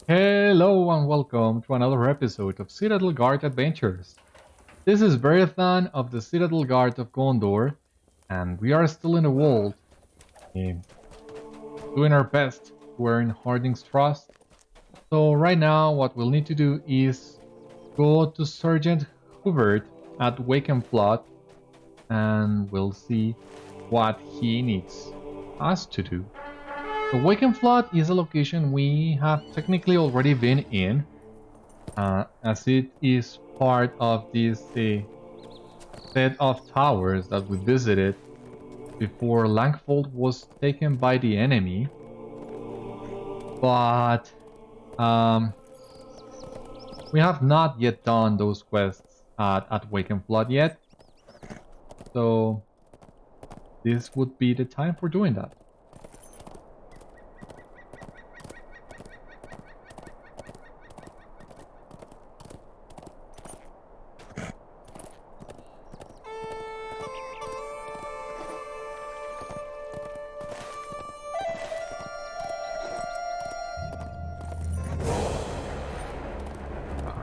Hello and welcome to another episode of Citadel Guard Adventures. This is Beriathan of the Citadel Guard of Gondor, and we are still in the world, eh, doing our best to earn Harding's trust. So right now what we'll need to do is go to Sergeant Hubyrt at Wakenflood, and we'll see what he needs us to do. So Wakenflood is a location we have technically already been in, as it is part of this set of towers that we visited before Langhold was taken by the enemy. But we have not yet done those quests at Wakenflood yet, so this would be the time for doing that.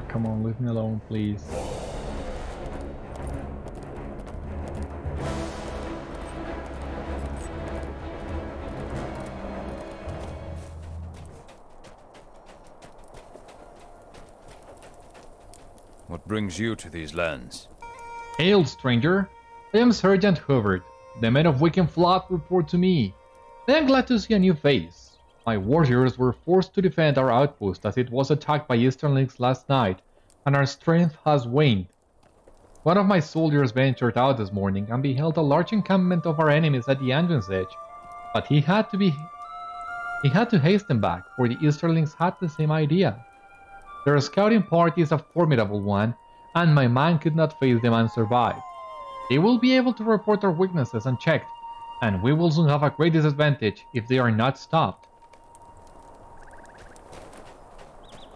Come on, leave me alone, please. What brings you to these lands? Hail, stranger! I am Sergeant Hubyrt. The men of Wakenflood report to me. I am glad to see a new face. My warriors were forced to defend our outpost as it was attacked by Easterlings last night, and our strength has waned. One of my soldiers ventured out this morning and beheld a large encampment of our enemies at the entrance edge, but he had to hasten back, for the Easterlings had the same idea. Their scouting party is a formidable one, and my man could not face them and survive. They will be able to report our weaknesses unchecked, and we will soon have a great disadvantage if they are not stopped.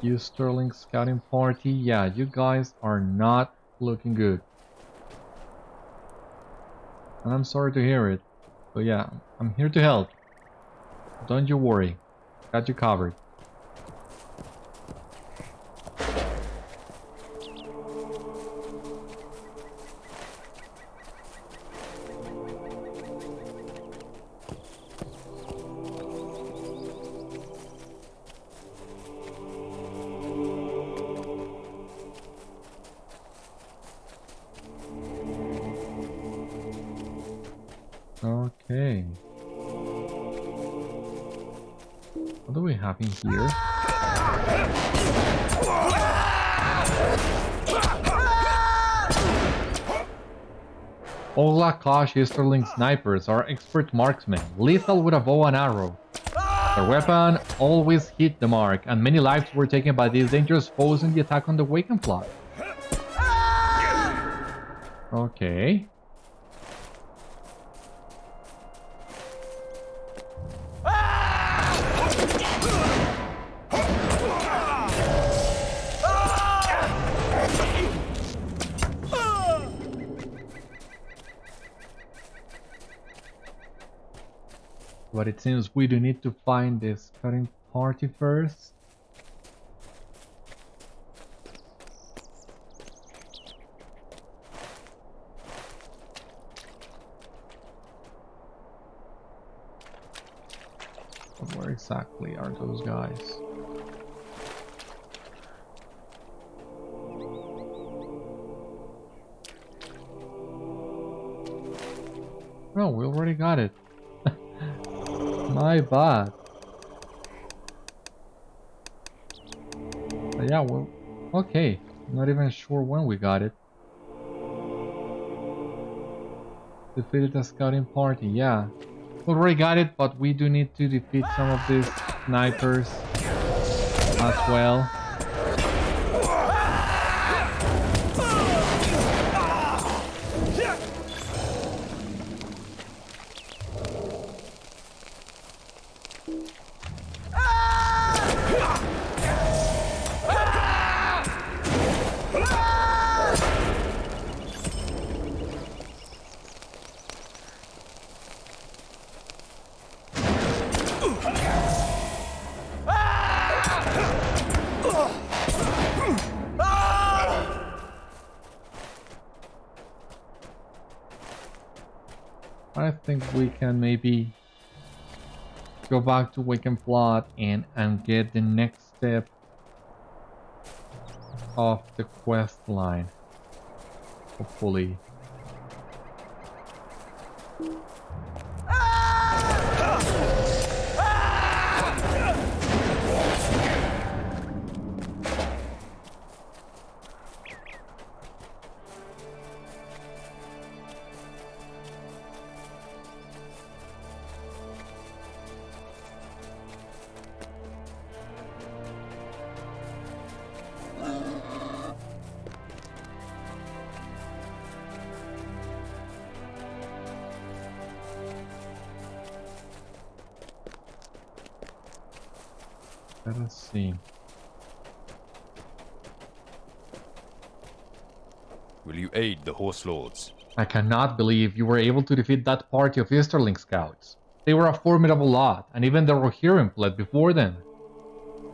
Easterling scouting party, yeah, you guys are not looking good. And I'm sorry to hear it. So yeah, I'm here to help. Don't you worry. Got you covered. Okay. What do we have in here? Olghakhósh Easterling snipers are expert marksmen, lethal with a bow and arrow. Their weapon always hit the mark, and many lives were taken by these dangerous foes in the attack on the Wakenflood. Okay. But it seems we do need to find this scouting party first. But where exactly are those guys? No, we already got it. My bad. But yeah, well, okay. Not even sure when we got it. Defeated the scouting party, yeah. We already got it, but we do need to defeat some of these snipers as well. I think we can maybe go back to Wakenflood and get the next step of the quest line. Hopefully. Let us see. Will you aid the Horse Lords? I cannot believe you were able to defeat that party of Easterling scouts. They were a formidable lot, and even the Rohirrim fled before them.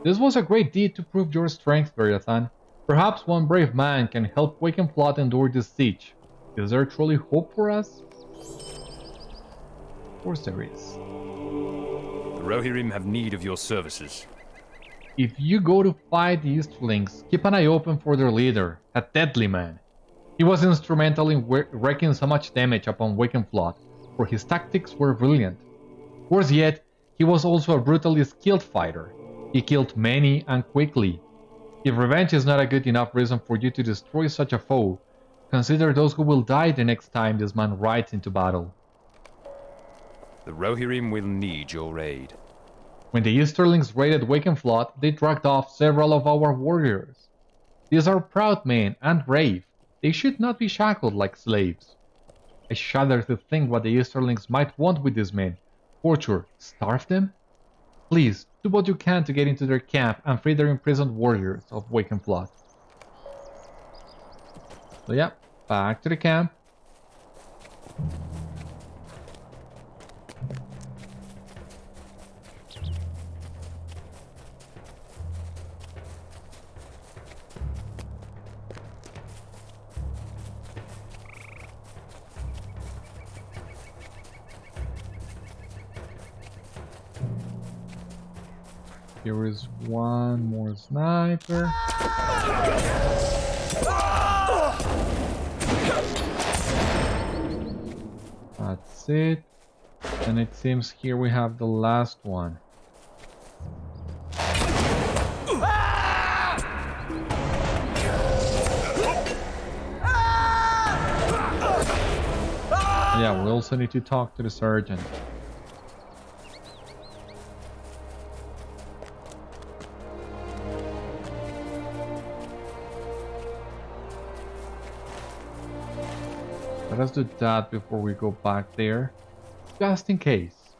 This was a great deed to prove your strength, Beriathan. Perhaps one brave man can help Wakenflood endure this siege. Is there truly hope for us? Of course there is. The Rohirrim have need of your services. If you go to fight the Easterlings, keep an eye open for their leader, a deadly man. He was instrumental in wreaking so much damage upon Wakenflood, for his tactics were brilliant. Worse yet, he was also a brutally skilled fighter. He killed many and quickly. If revenge is not a good enough reason for you to destroy such a foe, consider those who will die the next time this man rides into battle. The Rohirrim will need your aid. When the Easterlings raided Wakenflood, they dragged off several of our warriors. These are proud men and brave. They should not be shackled like slaves. I shudder to think what the Easterlings might want with these men. Torture, starve them? Please, do what you can to get into their camp and free their imprisoned warriors of Wakenflood. So yeah, back to the camp. Here is one more sniper. That's it. And it seems here we have the last one. Yeah, we also need to talk to the sergeant. Let us do that before we go back there, just in case.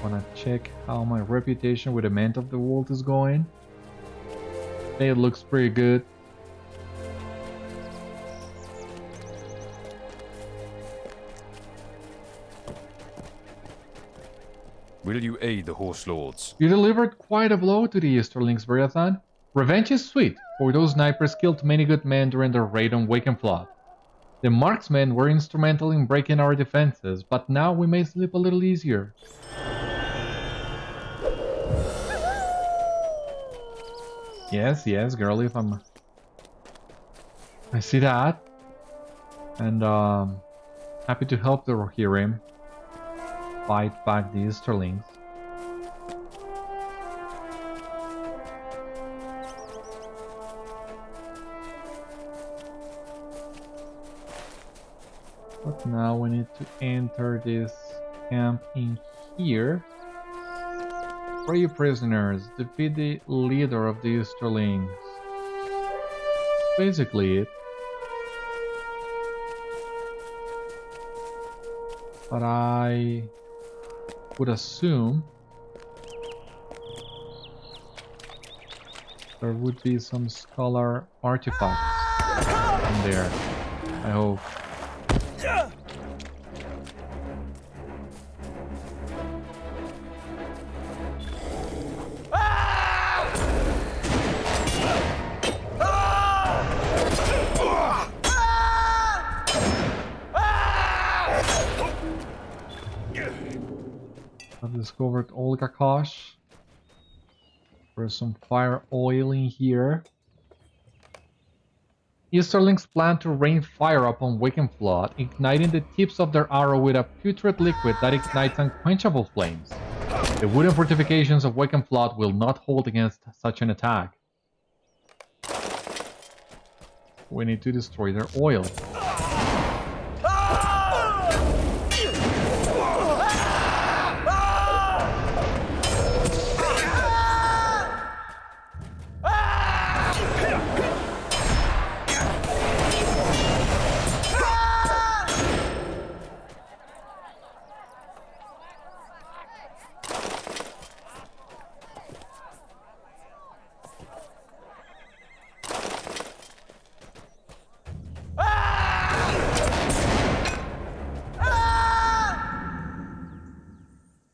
Wanna check how my reputation with the Men of the World is going. It looks pretty good. Will you aid the Horse Lords? You delivered quite a blow to the Easterlings, Beriathan. Revenge is sweet, for those snipers killed many good men during their raid on Wakenflood. The marksmen were instrumental in breaking our defenses, but now we may sleep a little easier. Yes, girl, if I see that. And happy to help the Rohirrim fight back the Easterlings. But now we need to enter this camp in here. Free prisoners, defeat the leader of the Easterlings. Basically it. But I would assume there would be some scholar artifacts in there. I hope. I've discovered Olghakhósh. There's some fire oil in here. Easterlings plan to rain fire upon Wakenflood, igniting the tips of their arrow with a putrid liquid that ignites unquenchable flames. The wooden fortifications of Wakenflood will not hold against such an attack. We need to destroy their oil.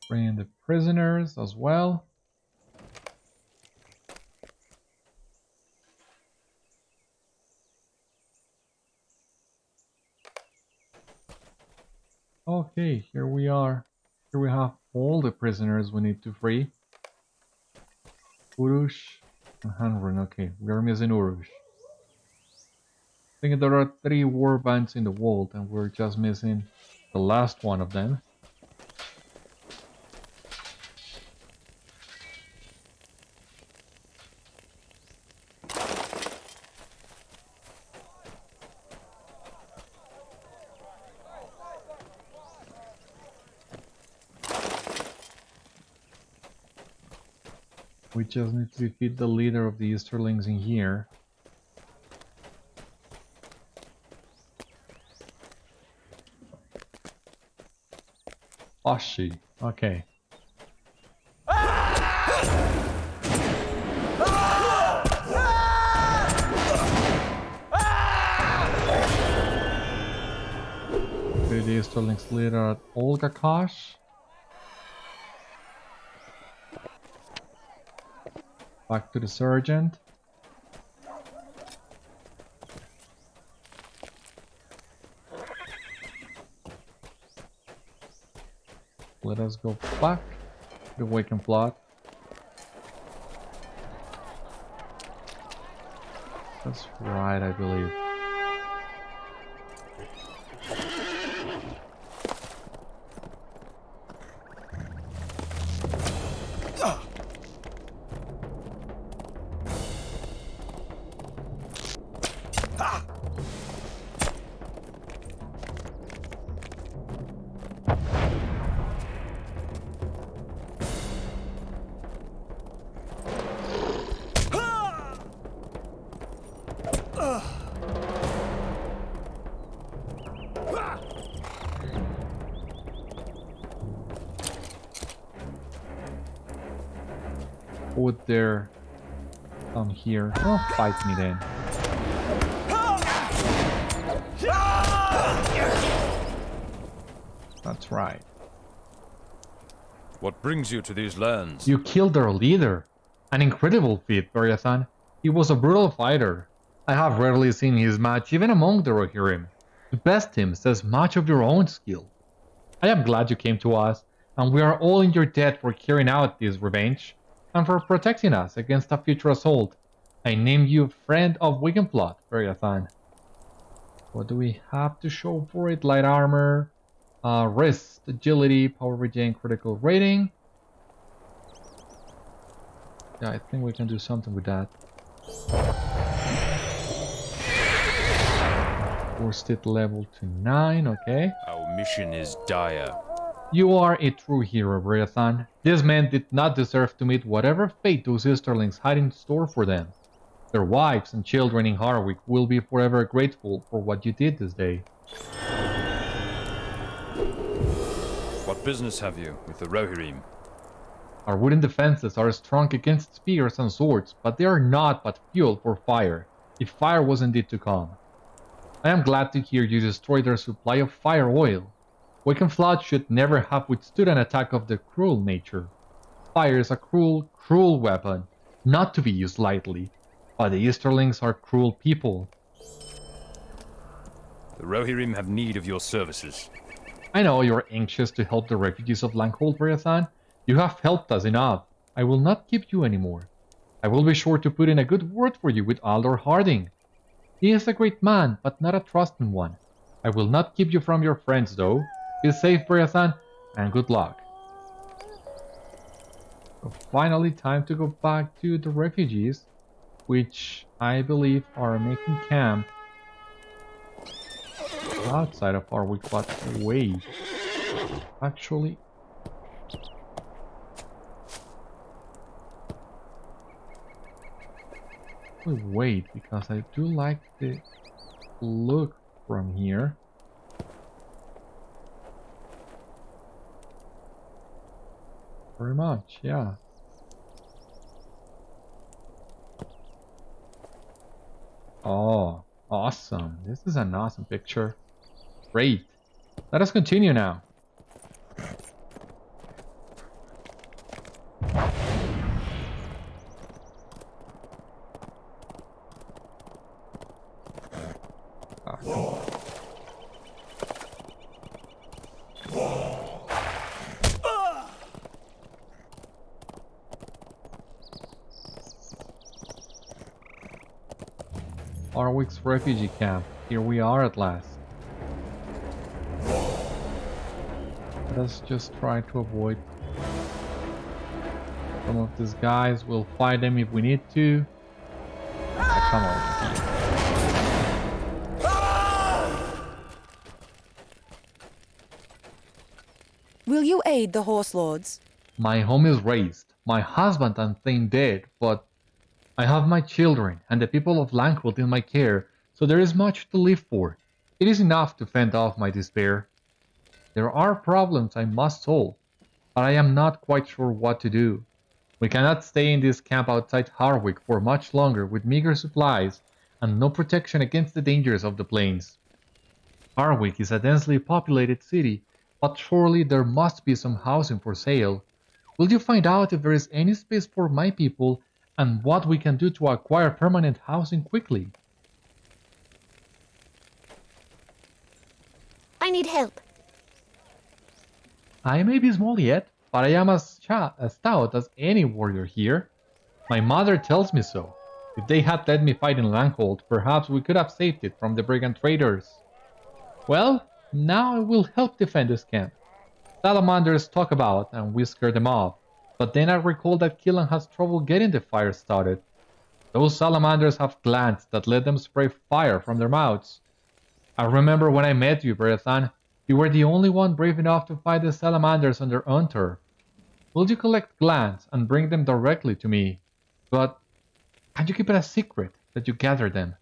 Bring in the prisoners as well. Okay, here we are. Here we have all the prisoners we need to free. Urush and Hanrun. Okay, we are missing Urush. I think there are 3 warbands in the vault and we're just missing the last one of them. We just need to defeat the leader of the Easterlings in here. Oshi, okay. The Easterlings leader at Olghakhósh. Back to the Sergeant. Let us go back to the Wakenflood. That's right, I believe. Would there come here? Oh, fight me then. That's right. What brings you to these lands? You killed their leader. An incredible feat, Beriathan. He was a brutal fighter. I have rarely seen his match even among the Rohirrim. To best him says much of your own skill. I am glad you came to us, and we are all in your debt for carrying out this revenge, and for protecting us against a future assault. I name you Friend of Wakenflood, Beriathan. What do we have to show for it? Light armor, wrist, agility, power regen, critical rating. Yeah, I think we can do something with that. Forced it level to 9, okay. Our mission is dire. You are a true hero, Beriathan. These men did not deserve to meet whatever fate those Easterlings had in store for them. Their wives and children in Harwick will be forever grateful for what you did this day. What business have you with the Rohirrim? Our wooden defenses are strong against spears and swords, but they are not but fuel for fire, if fire was indeed to come. I am glad to hear you destroyed their supply of fire oil. Wakenflood should never have withstood an attack of the cruel nature. Fire is a cruel, cruel weapon, not to be used lightly, but the Easterlings are cruel people. The Rohirrim have need of your services. I know you're anxious to help the refugees of Langhold, Beriathan. You have helped us enough. I will not keep you anymore. I will be sure to put in a good word for you with Aldor Harding. He is a great man, but not a trusting one. I will not keep you from your friends, though. Be safe, Beriathan, and good luck. So finally, time to go back to the refugees, which I believe are making camp outside of Harwick, but wait. Actually, wait, because I do like the look from here. Very much, yeah. Oh, awesome. This is an awesome picture. Great. Let us continue now. Ah, come on. Harwick's refugee camp. Here we are at last. Let us just try to avoid some of these guys. We'll fight them if we need to. Come on. Will you aid the horse lords? My home is razed. My husband and Thane dead, but I have my children and the people of Langhold in my care, so there is much to live for. It is enough to fend off my despair. There are problems I must solve, but I am not quite sure what to do. We cannot stay in this camp outside Harwick for much longer with meager supplies and no protection against the dangers of the plains. Harwick is a densely populated city, but surely there must be some housing for sale. Will you find out if there is any space for my people and what we can do to acquire permanent housing quickly? I need help. I may be small yet, but I am as stout as any warrior here. My mother tells me so. If they had let me fight in Langhold, perhaps we could have saved it from the brigand traders. Well, now I will help defend this camp. Salamanders talk about, and we scare them off. But then I recall that Cíllan has trouble getting the fire started. Those salamanders have glands that let them spray fire from their mouths. I remember when I met you, Beriathan. You were the only one brave enough to fight the salamanders on their own turf. Will you collect glands and bring them directly to me? But can you keep it a secret that you gather them?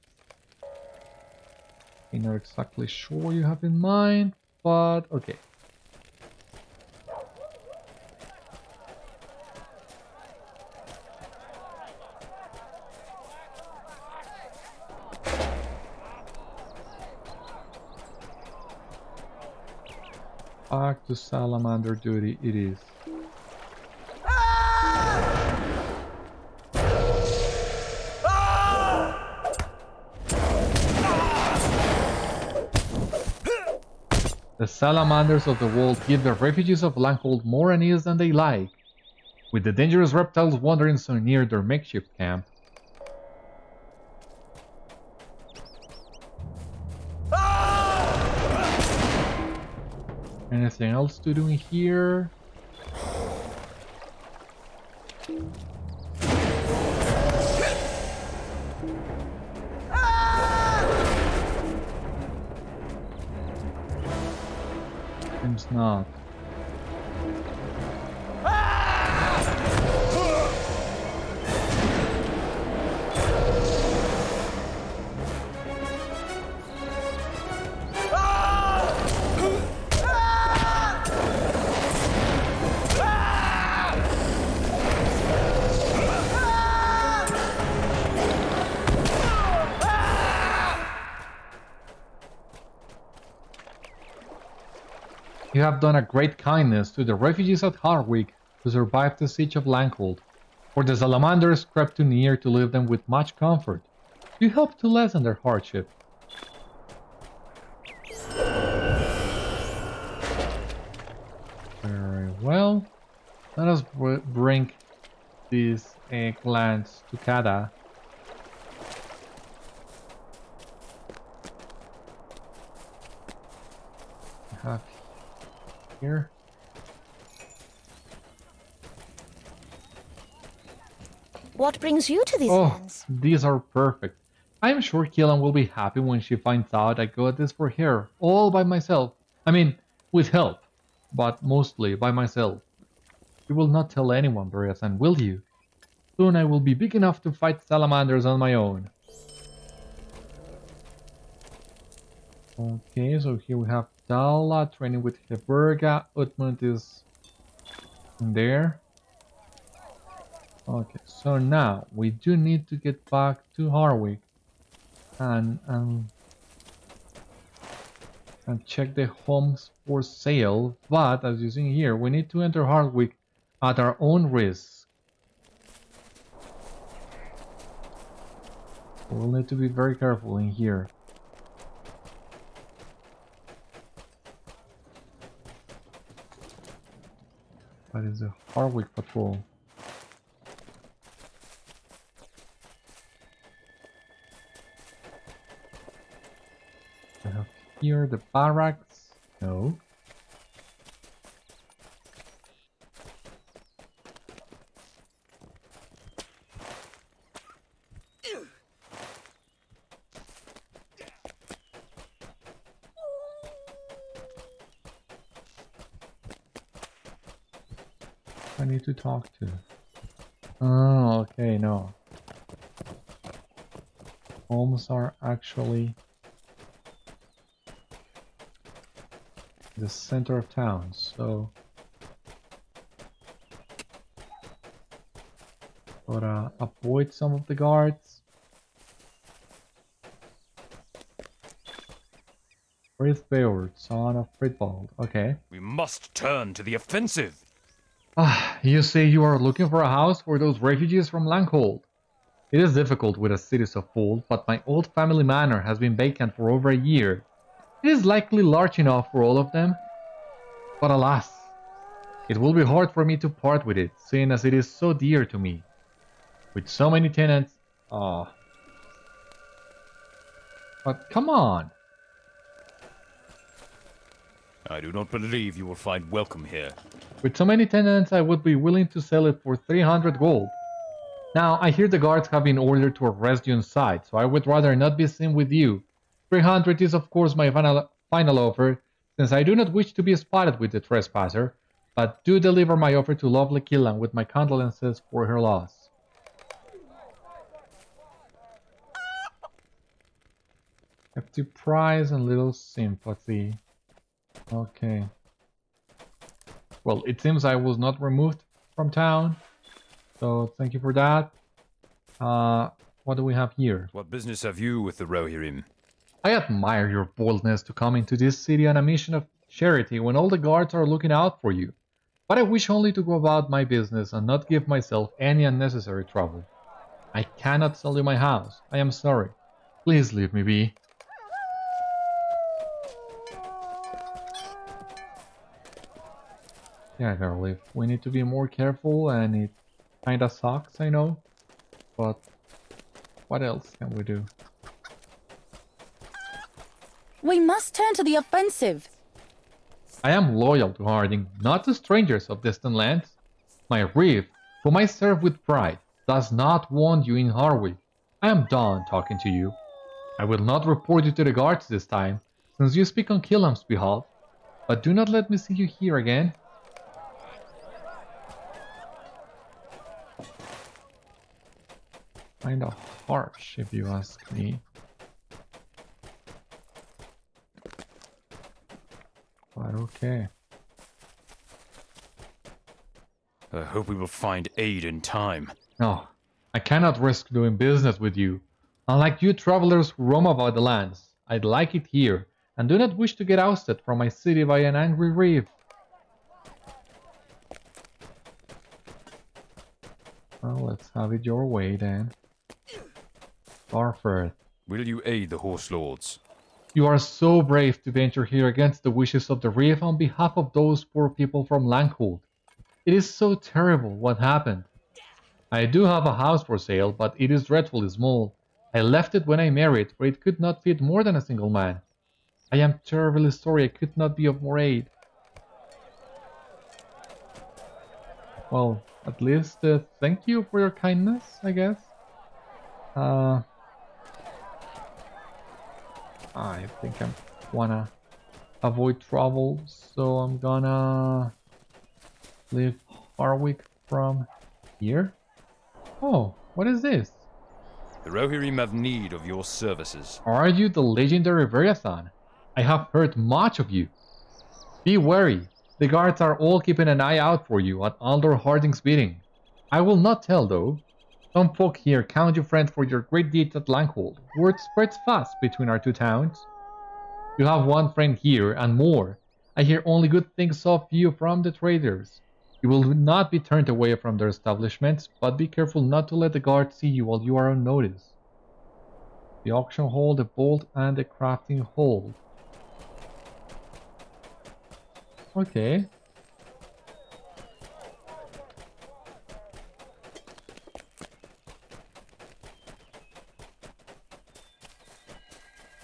I'm not exactly sure what you have in mind, but okay. Back to salamander duty it is. The salamanders of the world give the refugees of Langhold more unease than they like, with the dangerous reptiles wandering so near their makeshift camp. Anything else to do here? Seems not. You have done a great kindness to the refugees at Harwick who survived the siege of Langhold, for the salamanders crept too near to leave them with much comfort. You helped to lessen their hardship. Very well. Let us bring these clans to Kada. We have here. What brings you to these Oh, lands? these are perfect. I'm sure Cíllan will be happy when she finds out I got this for her, all by myself. I mean, with help, but mostly by myself. You will not tell anyone, Beriathan, will you? Soon I will be big enough to fight salamanders on my own. Okay, so here we have Dala training with Heberga. Utmund is in there. Okay, so now we do need to get back to Harwick and check the homes for sale. But as you see here, we need to enter Harwick at our own risk. We'll need to be very careful in here. What is the Harwick patrol? I have here the barracks. No. I need to talk to. Oh, okay, no. Homes are actually the center of town, so gotta avoid some of the guards. Frith Beoward, son of Fritbald. Okay. We must turn to the offensive. Ah, you say you are looking for a house for those refugees from Langhold. It is difficult with a city so full, but my old family manor has been vacant for over a year. It is likely large enough for all of them. But alas, it will be hard for me to part with it, seeing as it is so dear to me. With so many tenants... Ah. But come on! I do not believe you will find welcome here. With so many tenants, I would be willing to sell it for 300 gold. Now, I hear the guards have been ordered to arrest you on sight, so I would rather not be seen with you. 300 is of course my final offer, since I do not wish to be spotted with the trespasser, but do deliver my offer to lovely Cíllan with my condolences for her loss. Hefty price and little sympathy. Okay. Well, it seems I was not removed from town, so thank you for that. What do we have here? What business have you with the Rohirrim? I admire your boldness to come into this city on a mission of charity when all the guards are looking out for you. But I wish only to go about my business and not give myself any unnecessary trouble. I cannot sell you my house. I am sorry. Please leave me be. Yeah, girl, we need to be more careful, and it kinda sucks, I know. But what else can we do? We must turn to the offensive. I am loyal to Harding, not to strangers of distant lands. My reeve, whom I serve with pride, does not want you in Harwick. I am done talking to you. I will not report you to the guards this time, since you speak on Cíllan's behalf, but do not let me see you here again. Kinda harsh, if you ask me. But okay. I hope we will find aid in time. No, I cannot risk doing business with you. Unlike you travelers who roam about the lands, I'd like it here, and do not wish to get ousted from my city by an angry reeve. Well, let's have it your way then. Barford. Will you aid the horse lords? You are so brave to venture here against the wishes of the Reef on behalf of those poor people from Langhold. It is so terrible what happened. I do have a house for sale, but it is dreadfully small. I left it when I married, for it could not fit more than a single man. I am terribly sorry I could not be of more aid. Well, at least thank you for your kindness, I guess. I think I wanna avoid trouble, so I'm gonna leave Harwick from here. Oh, what is this? The Rohirrim have need of your services. Are you the legendary Beriathan? I have heard much of you. Be wary. The guards are all keeping an eye out for you at Aldor Harding's bidding. I will not tell, though. Some folk here count you friend for your great deeds at Langhold. Word spreads fast between our two towns. You have one friend here, and more. I hear only good things of you from the traders. You will not be turned away from their establishments, but be careful not to let the guards see you while you are on notice. The auction hall, the vault, and the crafting hold. Okay.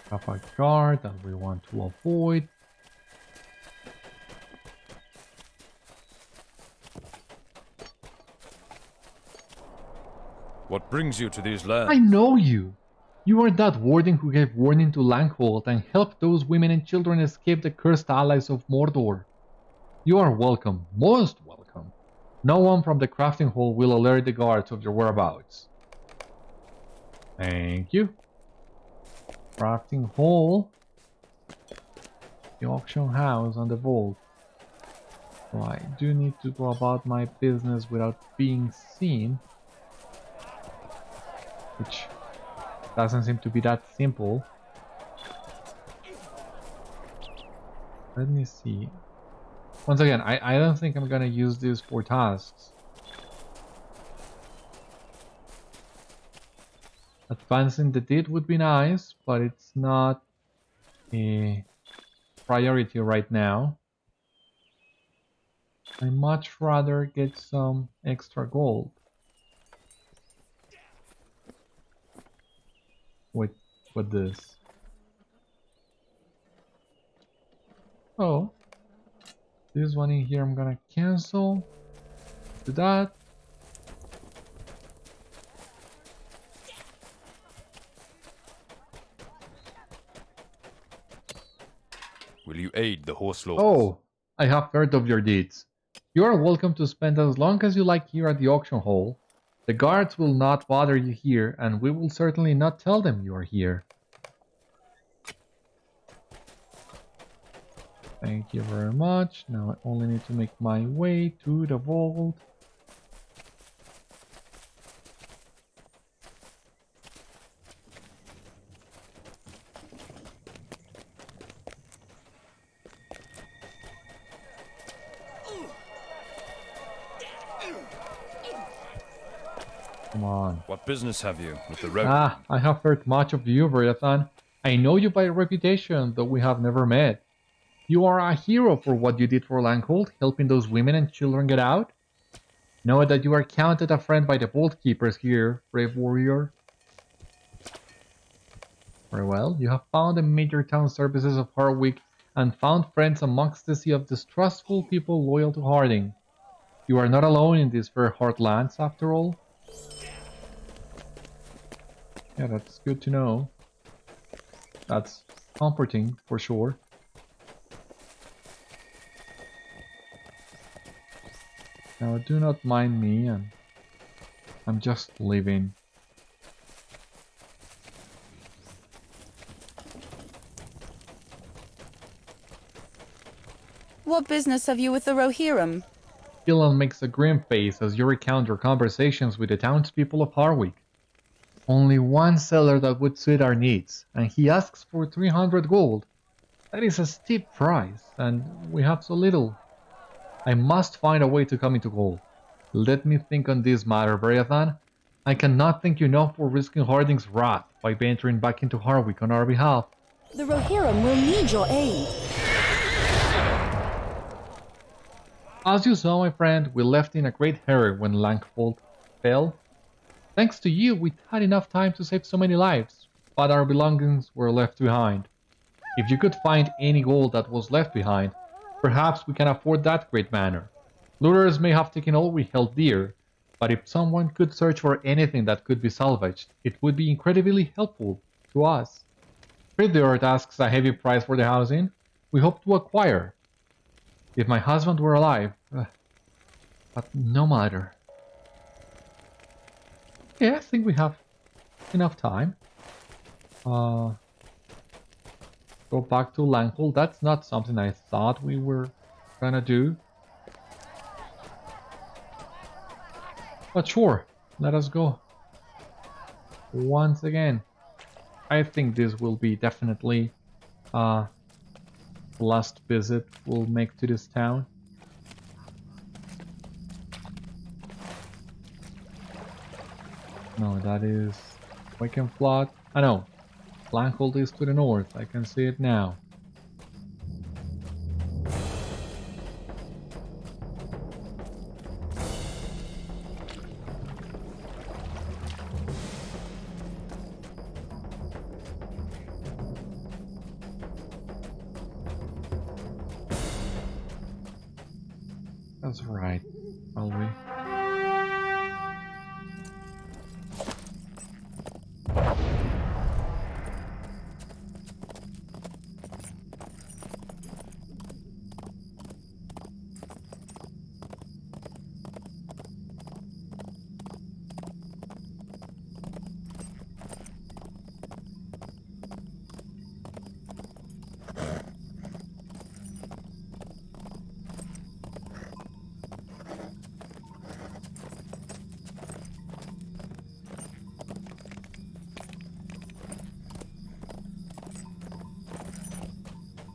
Have a guard that we want to avoid. What brings you to these lands? I know you! You are that warden who gave warning to Langhold and helped those women and children escape the cursed allies of Mordor. You are welcome, most welcome. No one from the crafting hall will alert the guards of your whereabouts. Thank you. Crafting hall. The auction house and the vault. So I do need to go about my business without being seen. Which doesn't seem to be that simple. Let me see. Once again, I don't think I'm gonna use these for tasks. Advancing the deed would be nice, but it's not a priority right now. I'd much rather get some extra gold. With this. Oh. This one in here I'm gonna cancel. Do that. Will you aid the horse lords? Oh, I have heard of your deeds. You are welcome to spend as long as you like here at the auction hall. The guards will not bother you here, and we will certainly not tell them you are here. Thank you very much. Now I only need to make my way to the vault. Come on. What business have you with the Rohirrim? Ah, I have heard much of you, Beriathan. I know you by reputation, though we have never met. You are a hero for what you did for Langhold, helping those women and children get out. Know that you are counted a friend by the vault keepers here, brave warrior. Very well, you have found the major town services of Harwick and found friends amongst the sea of distrustful people loyal to Harding. You are not alone in these fair heartlands, after all. Yeah, that's good to know. That's comforting, for sure. Now, do not mind me, and I'm just leaving. What business have you with the Rohirrim? Cíllan makes a grim face as you recount your conversations with the townspeople of Harwick. Only one seller that would suit our needs, and he asks for 300 gold. That is a steep price, and we have so little. I must find a way to come into gold. Let me think on this matter, Beriathan. I cannot thank you enough for risking Harding's wrath by venturing back into Harwick on our behalf. The Rohirrim will need your aid. As you saw, my friend, we left in a great hurry when Langhold fell. Thanks to you, we had enough time to save so many lives, but our belongings were left behind. If you could find any gold that was left behind, perhaps we can afford that great manor. Looters may have taken all we held dear, but if someone could search for anything that could be salvaged, it would be incredibly helpful to us. Earth asks a heavy price for the housing we hope to acquire. If my husband were alive, but no matter. Yeah, I think we have enough time. Go back to Langhold. That's not something I thought we were gonna do. But sure, let us go. Once again. I think this will be definitely the last visit we'll make to this town. No, that is Wakenflood. I know. Langhold is to the north. I can see it now. That's right, will we?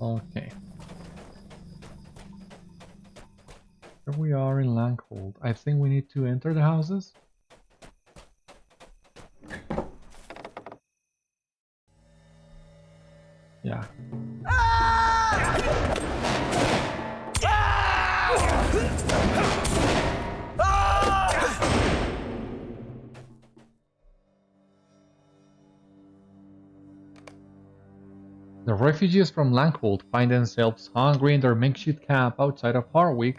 Okay. Here we are in Langhold. I think we need to enter the houses. Yeah. The refugees from Langhold find themselves hungry in their makeshift camp outside of Harwick.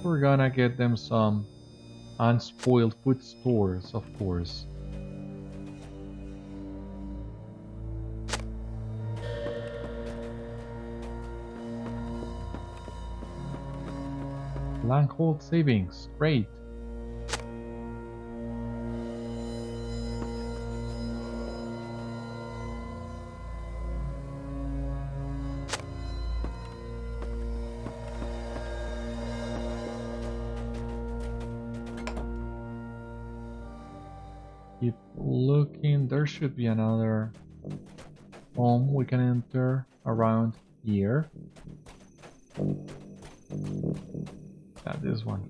We're gonna get them some unspoiled food stores, of course. Langhold savings, great. Keep looking, there should be another home we can enter around here. Yeah, this one.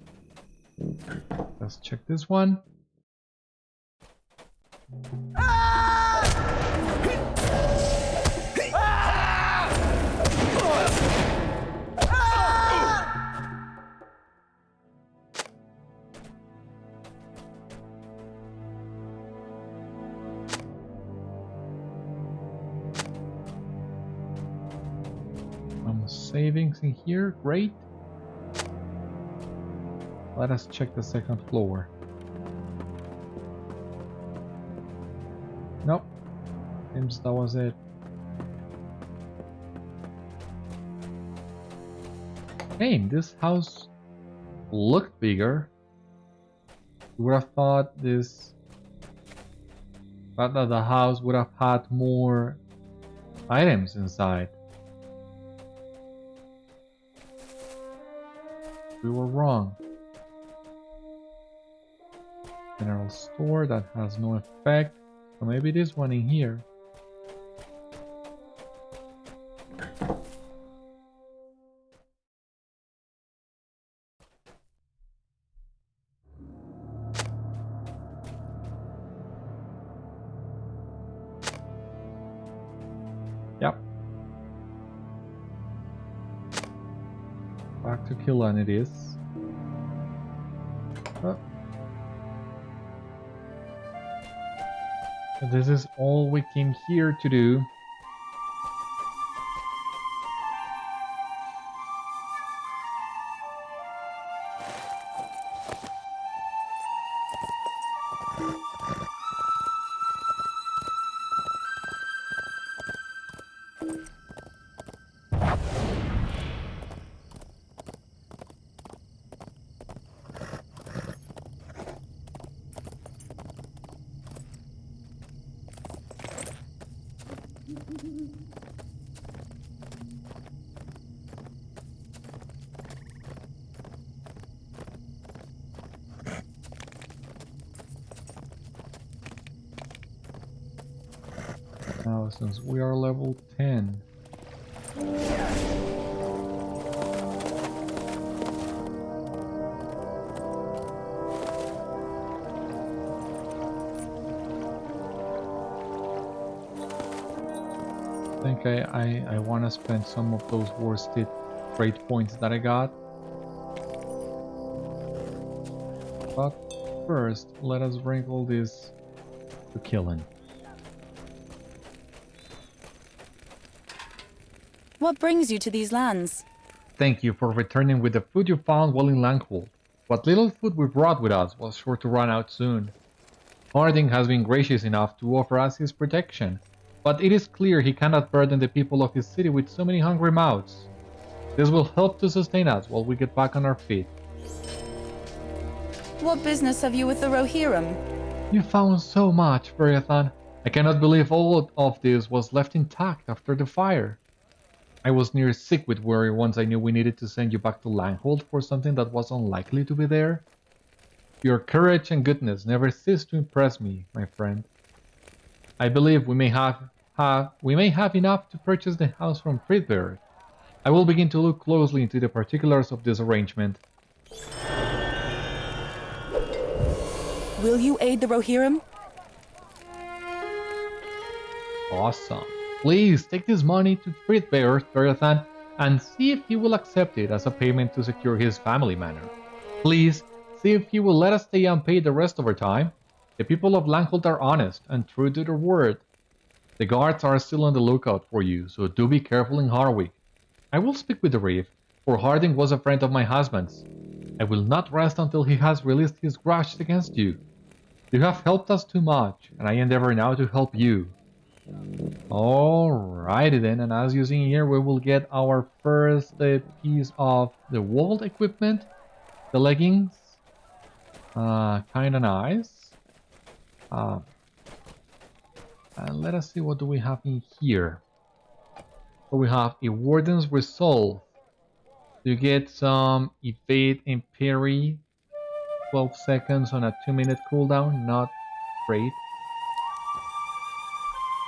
Let's check this one. Some savings in here, great. Let us check the second floor. Nope. Seems that was it. Hey, this house looked bigger. You would have thought this... But that the house would have had more items inside. We were wrong. General store, that has no effect. So maybe this one in here. Back to Cíllan it is. Oh. So this is all we came here to do. Now, since we are level 10, I think I want to spend some of those worsted trade points that I got. But first, let us bring all this to Cíllan. What brings you to these lands? Thank you for returning with the food you found while in Langhold. What little food we brought with us was sure to run out soon. Warden has been gracious enough to offer us his protection, but it is clear he cannot burden the people of his city with so many hungry mouths. This will help to sustain us while we get back on our feet. What business have you with the Rohirrim? You found so much, Beriathan. I cannot believe all of this was left intact after the fire. I was near sick with worry once I knew we needed to send you back to Langhold for something that was unlikely to be there. Your courage and goodness never cease to impress me, my friend. I believe we may have enough to purchase the house from Friedberg. I will begin to look closely into the particulars of this arrangement. Will you aid the Rohirrim? Awesome. Please take this money to Friedberg, Beriathan, and see if he will accept it as a payment to secure his family manor. Please see if he will let us stay unpaid the rest of our time. The people of Langhold are honest and true to their word. The guards are still on the lookout for you, so do be careful in Harwick. I will speak with the Reeve, for Harding was a friend of my husband's. I will not rest until he has released his grudge against you. You have helped us too much, and I endeavor now to help you. Alrighty then, and as you see here, we will get our first piece of the walled equipment. The leggings. Kinda nice. And let us see what do we have in here. So we have a Warden's Resolve. You get some evade and parry. 12 seconds on a 2-minute cooldown. Not great.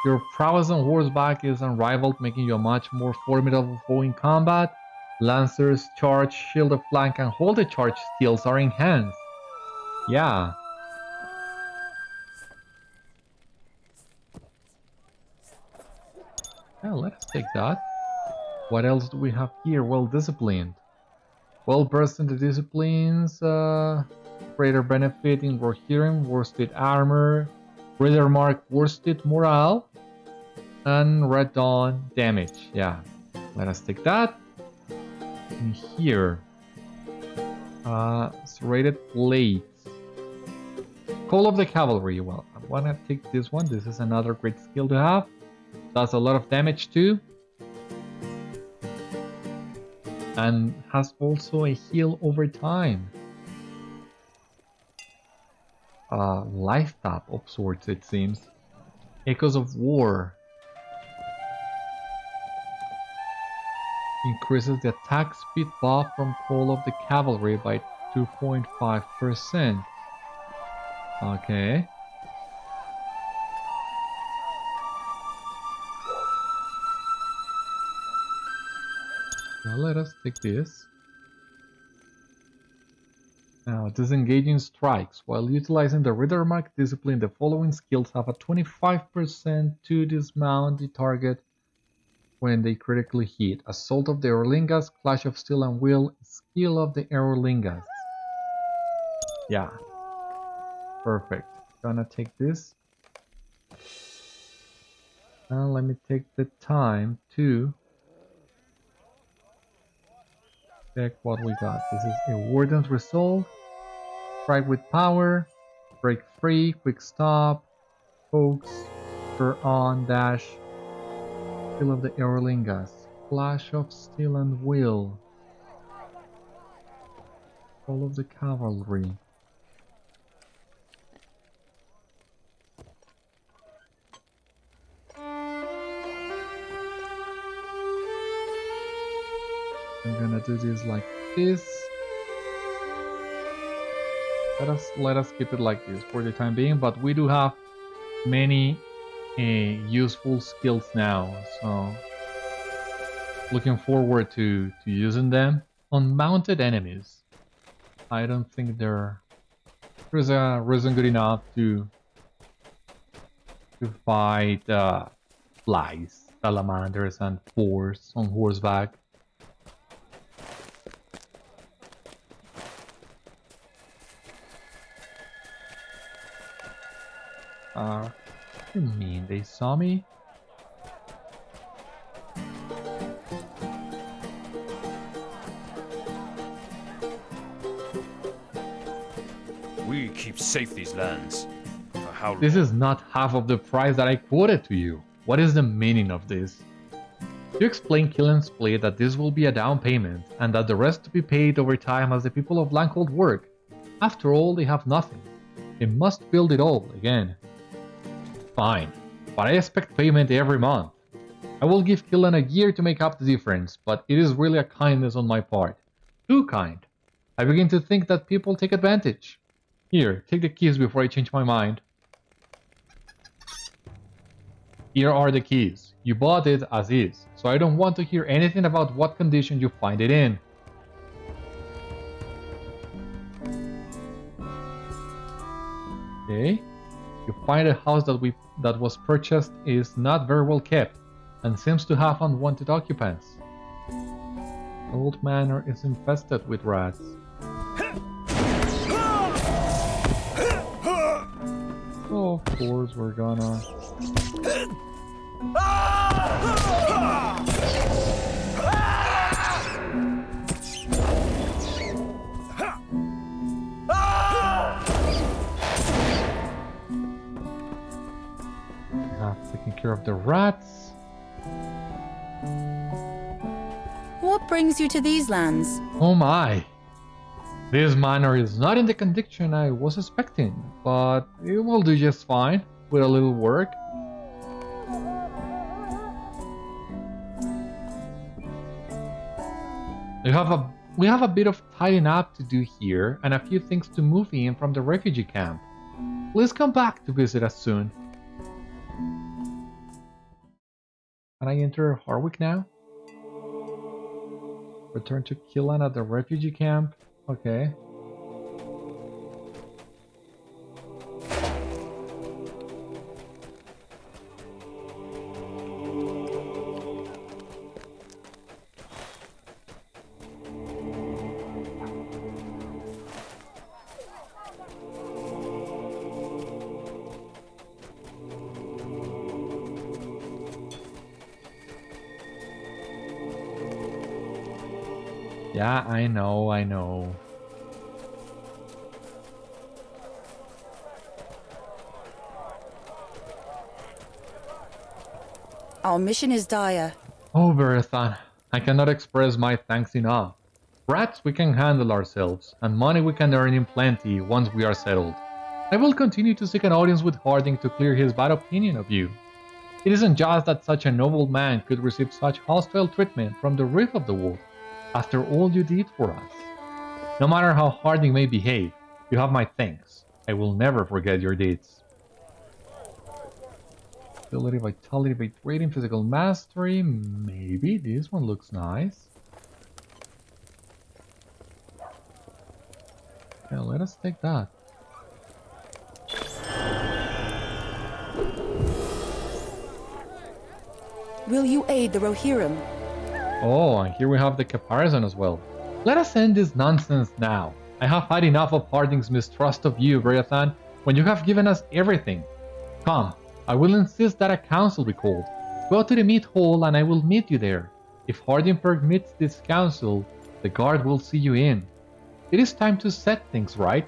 Your prowess on horseback is unrivaled, making you a much more formidable foe in combat. Lancers, charge, shield of flank, and hold the charge skills are enhanced. Yeah. Yeah, let's take that. What else do we have here? Well disciplined. Well versed in the disciplines. Greater benefit in Rohirrim, worsted armor. Reader mark, worsted morale. And Red Dawn damage. Yeah. Let us take that. And here. Serrated blades. Call of the Cavalry. Well, I want to take this one. This is another great skill to have. Does a lot of damage too. And has also a heal over time. Life tap of sorts, it seems. Echoes of War. Increases the attack speed buff from Call of the Cavalry by 2.5%. Okay. Now let us take this. Now, disengaging strikes. While utilizing the Reader Mark discipline, the following skills have a 25% to dismount the target when they critically hit. Assault of the Erlingas, Clash of Steel and Will, Skill of the Erlingas. Yeah. Perfect. Gonna take this. And let me take the time to check what we got. This is a Warden's Resolve. Strike with Power. Break Free. Quick Stop. Focus. Spur on. Dash. Skill of the Erlingas. Clash of Steel and Will. All of the Cavalry. I'm gonna do this like this. Let us keep it like this for the time being, but we do have many useful skills now, so looking forward to using them on mounted enemies. I don't think there's a reason good enough to fight flies, salamanders, and boars on horseback. What do you mean? They saw me? We keep safe these lands. For how long? This is not half of the price that I quoted to you. What is the meaning of this? You explain Cíllan's plea that this will be a down payment, and that the rest to be paid over time as the people of Langhold work. After all, they have nothing. They must build it all again. Fine, but I expect payment every month. I will give Cíllan a year to make up the difference, but it is really a kindness on my part. Too kind. I begin to think that people take advantage. Here, take the keys before I change my mind. Here are the keys. You bought it as is, so I don't want to hear anything about what condition you find it in. Okay. You find a house that was purchased is not very well kept and seems to have unwanted occupants. The old manor is infested with rats. Oh, of course we're gonna... Taking care of the rats. What brings you to these lands? Oh my! This manor is not in the condition I was expecting, but it will do just fine with a little work. We have a bit of tidying up to do here and a few things to move in from the refugee camp. Please come back to visit us soon. Can I enter Harwick now? Return to Cíllan at the refugee camp. Okay. Yeah, I know. Our mission is dire. Oh, Beriathan, I cannot express my thanks enough. Rats we can handle ourselves, and money we can earn in plenty once we are settled. I will continue to seek an audience with Harding to clear his bad opinion of you. It isn't just that such a noble man could receive such hostile treatment from the Reef of the Wolf, after all you did for us. No matter how Harding may behave, you have my thanks. I will never forget your deeds. Ability, vitality, bait rating, physical mastery. Maybe this one looks nice. Yeah, let us take that. Will you aid the Rohirrim? Oh, and here we have the comparison as well. Let us end this nonsense now. I have had enough of Harding's mistrust of you, Beriathan, when you have given us everything. Come, I will insist that a council be called. Go to the meat hall and I will meet you there. If Harding permits this council, the guard will see you in. It is time to set things right.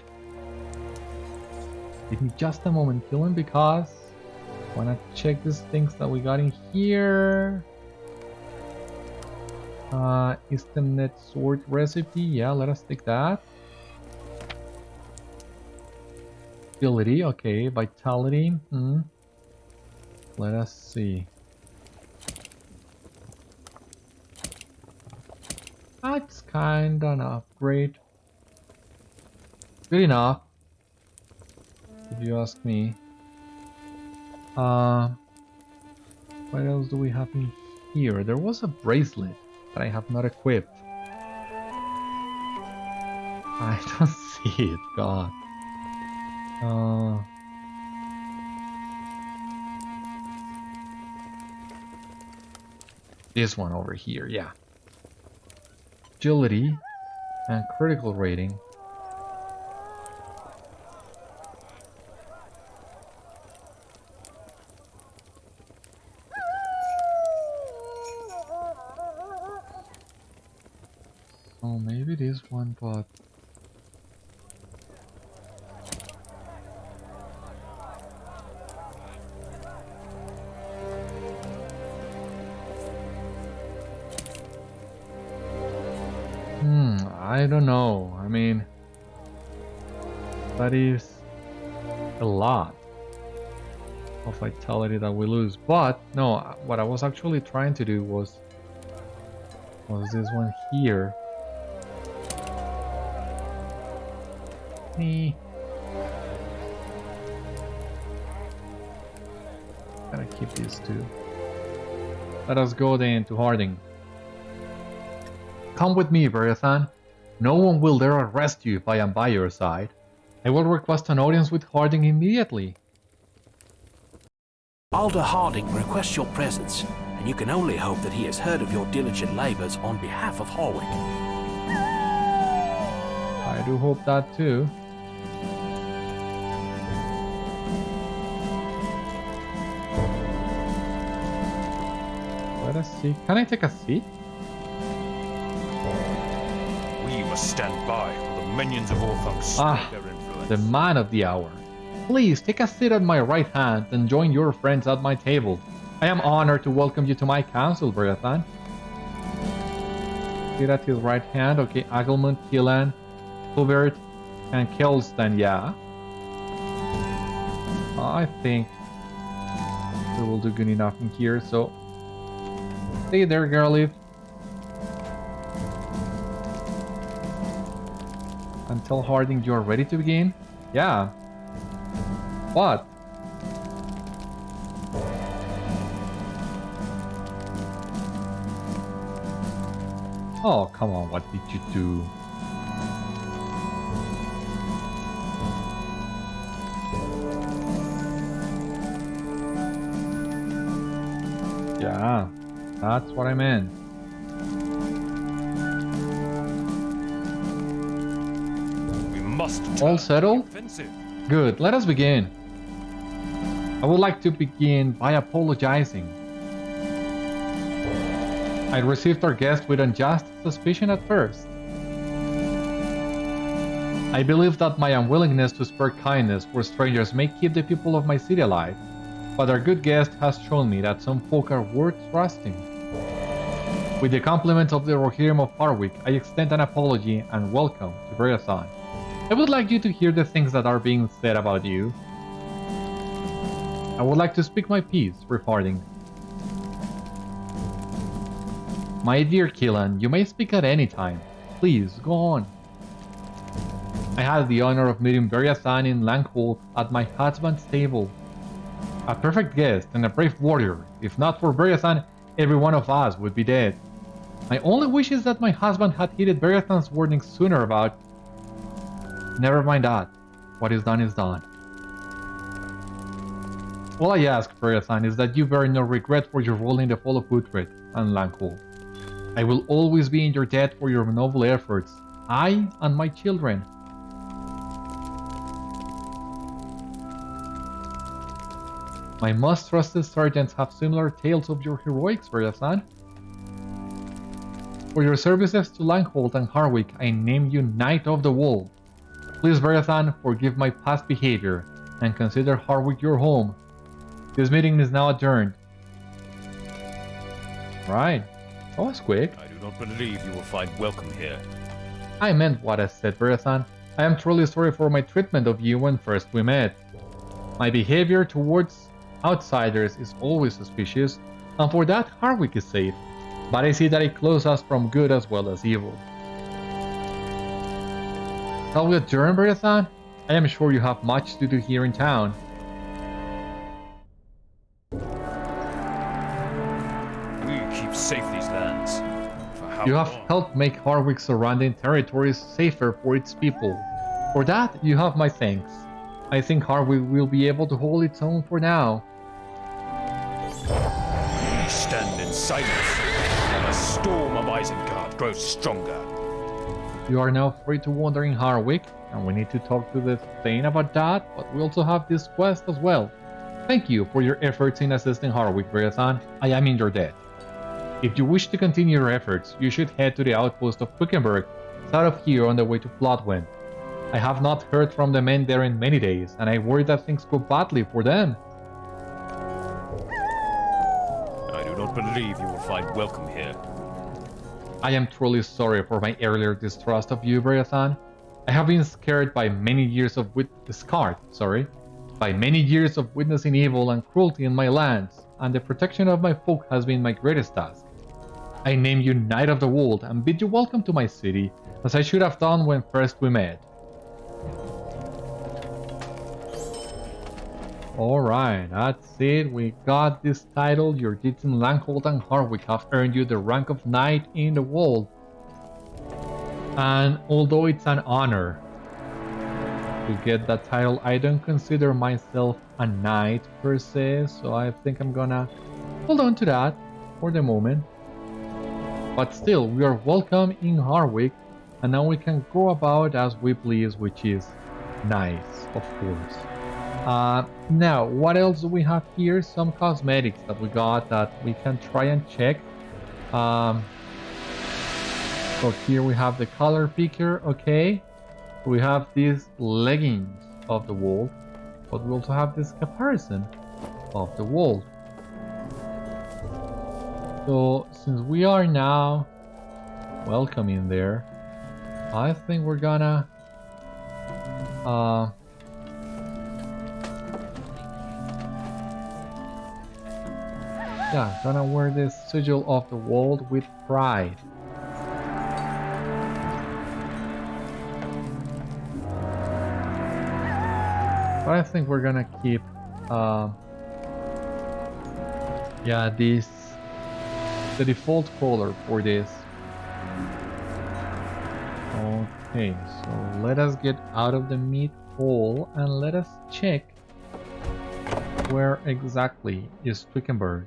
Give me just a moment, Cíllan, because I want to check these things that we got in here. Easterling sword recipe. Yeah, let us take that. Ability, okay. Vitality. Let us see. That's kind of an upgrade. Good enough, if you ask me. What else do we have in here? There was a bracelet that I have not equipped. I don't see it, God. This one over here, yeah. Agility and critical rating. Oh, maybe this one, but I don't know. I mean, that is a lot of vitality that we lose. But no, what I was actually trying to do was this one here. Gotta keep these two. Let us go then to Harding. Come with me, Beriathan. No one will dare arrest you if I am by your side. I will request an audience with Harding immediately. Alder Harding requests your presence, and you can only hope that he has heard of your diligent labours on behalf of Harwick. I do hope that too. Let us see. Can I take a seat? We must stand by while the minions of Orthanc spread their influence. The man of the hour. Please take a seat at my right hand and join your friends at my table. I am honored to welcome you to my council, Beriathan. Sit at his right hand. Okay, Agelmund, Cíllan, Hubyrt, and Kelstan, yeah. I think we will do good enough in here, so stay there, girlie. And tell Harding you're ready to begin? Yeah. What? Oh, come on, what did you do? Yeah, that's what I meant. We must All settled? Good, let us begin. I would like to begin by apologizing. I received our guest with unjust suspicion at first. I believe that my unwillingness to spare kindness for strangers may keep the people of my city alive, but our good guest has shown me that some folk are worth trusting. With the compliments of the Rohirrim of Harwick, I extend an apology and welcome to Beriathan. I would like you to hear the things that are being said about you. I would like to speak my piece regarding. My dear Cíllan, you may speak at any time. Please, go on. I had the honor of meeting Beriathan in Langhold at my husband's table. A perfect guest and a brave warrior. If not for Beriathan, every one of us would be dead. My only wish is that my husband had heeded Beriathan's warning sooner about... Never mind that. What is done is done. All I ask, Beriathan, is that you bear no regret for your role in the fall of Uhtred and Langhold. I will always be in your debt for your noble efforts, I and my children. My most trusted sergeants have similar tales of your heroics, Beriathan. For your services to Langhold and Harwick, I name you Knight of the Wall. Please, Beriathan, forgive my past behavior, and consider Harwick your home. This meeting is now adjourned. Right. That was quick. I do not believe you will find welcome here. I meant what I said, Beriathan. I am truly sorry for my treatment of you when first we met. My behavior towards outsiders is always suspicious, and for that Harwick is safe. But I see that it closes us from good as well as evil. Shall we adjourn, Beriathan? I am sure you have much to do here in town. We keep safe these lands. For how You have long? helped make Harwick's surrounding territories safer for its people. For that, you have my thanks. I think Harwick will be able to hold its own for now. We stand in silence, and the storm of Isengard grows stronger. You are now free to wander in Harwick, and we need to talk to the Thane about that, but we also have this quest as well. Thank you for your efforts in assisting Harwick, Beriathan. I am in your debt. If you wish to continue your efforts, you should head to the outpost of Quickenberg, south of here on the way to Floodwind. I have not heard from the men there in many days, and I worry that things go badly for them. I do not believe you will find welcome here. I am truly sorry for my earlier distrust of you, Beriathan. I have been scared by many years of by many years of witnessing evil and cruelty in my lands, and the protection of my folk has been my greatest task. I name you Knight of the Wold and bid you welcome to my city, as I should have done when first we met. Alright, that's it. We got this title. Your deeds in Langhold and Harwick have earned you the rank of Knight in the Wold. And although it's an honor to get that title, I don't consider myself a knight per se, so I think I'm gonna hold on to that for the moment. But still, we are welcome in Harwick, and now we can go about as we please, which is nice, of course. Now, what else do we have here? Some cosmetics that we got that we can try and check. So here we have the color picker, okay. We have these leggings of the Wold, but we also have this caparison of the Wold. So, since we are now welcome in there, I think we're gonna gonna wear this sigil of the Wold with pride. But I think we're gonna keep the default color for this. Okay, so let us get out of the meat hole and let us check where exactly is Quickenberg.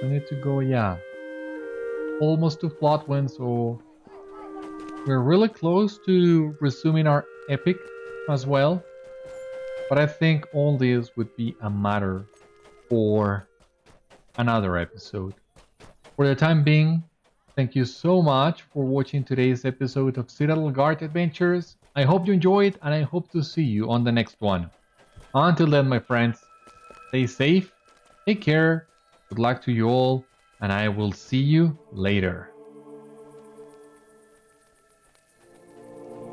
We need to go, almost to Floodwind, so we're really close to resuming our epic as well. But I think all this would be a matter for another episode. For the time being, thank you so much for watching today's episode of Citadel Guard Adventures. I hope you enjoyed, and I hope to see you on the next one. Until then, my friends, stay safe, take care, good luck to you all, and I will see you later.